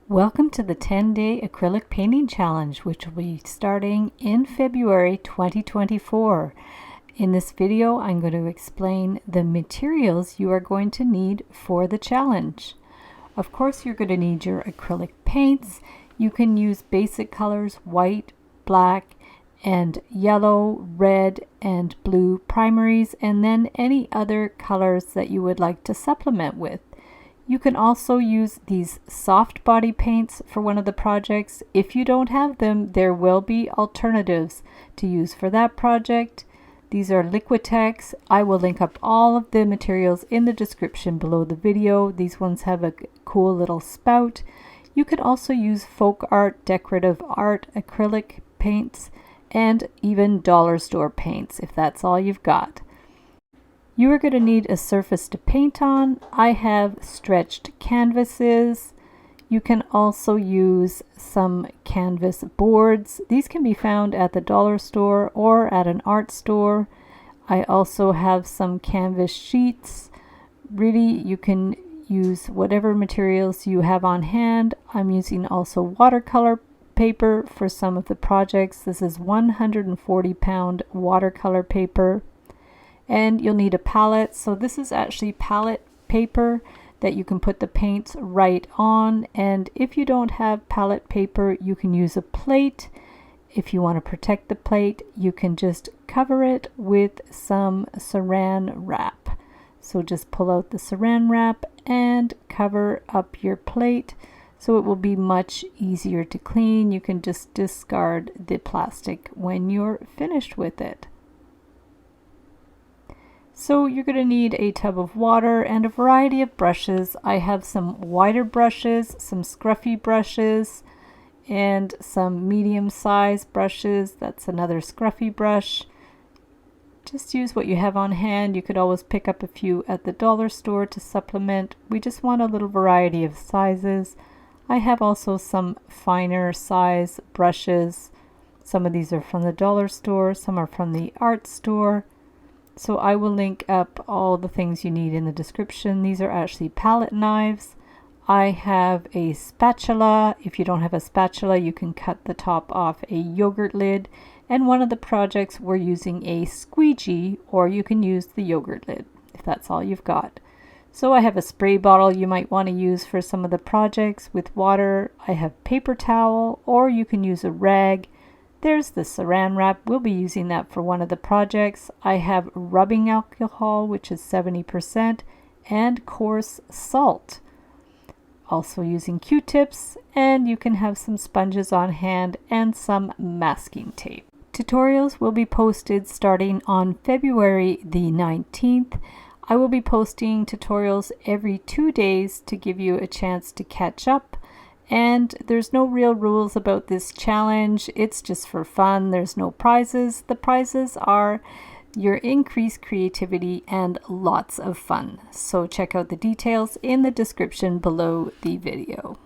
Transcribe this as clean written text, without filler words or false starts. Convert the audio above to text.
Welcome to the 10-day acrylic painting challenge, which will be starting in February 2024. In this video, I'm going to explain the materials you are going to need for the challenge. Of course, you're going to need your acrylic paints. You can use basic colors, white, black, and yellow, red, and blue primaries, and then any other colors that you would like to supplement with. You can also use these soft body paints for one of the projects. If you don't have them, there will be alternatives to use for that project. These are Liquitex. I will link up all of the materials in the description below the video. These ones have a cool little spout. You could also use folk art, decorative art, acrylic paints, and even dollar store paints if that's all you've got. You are going to need a surface to paint on. I have stretched canvases. You can also use some canvas boards. These can be found at the dollar store or at an art store. I also have some canvas sheets. Really, you can use whatever materials you have on hand. I'm using also watercolor paper for some of the projects. This is 140-pound watercolor paper. And you'll need a palette. So this is actually palette paper that you can put the paints right on. And if you don't have palette paper, you can use a plate. If you want to protect the plate, you can just cover it with some saran wrap. So just pull out the saran wrap and cover up your plate so it will be much easier to clean. You can just discard the plastic when you're finished with it. So you're going to need a tub of water and a variety of brushes. I have some wider brushes, some scruffy brushes, and some medium-sized brushes. That's another scruffy brush. Just use what you have on hand. You could always pick up a few at the dollar store to supplement. We just want a little variety of sizes. I have also some finer size brushes. Some of these are from the dollar store, some are from the art store. So I will link up all the things you need in the description. These are actually palette knives. I have a spatula. If you don't have a spatula, you can cut the top off a yogurt lid. And one of the projects we're using a squeegee, or you can use the yogurt lid if that's all you've got. So I have a spray bottle you might want to use for some of the projects with water. I have paper towel, or you can use a rag. There's the saran wrap. We'll be using that for one of the projects. I have rubbing alcohol, which is 70%, and coarse salt. Also using Q-tips, and you can have some sponges on hand and some masking tape. Tutorials will be posted starting on February the 19th. I will be posting tutorials every 2 days to give you a chance to catch up. And there's no real rules about this challenge. It's just for fun. There's no prizes. The prizes are your increased creativity and lots of fun. So check out the details in the description below the video.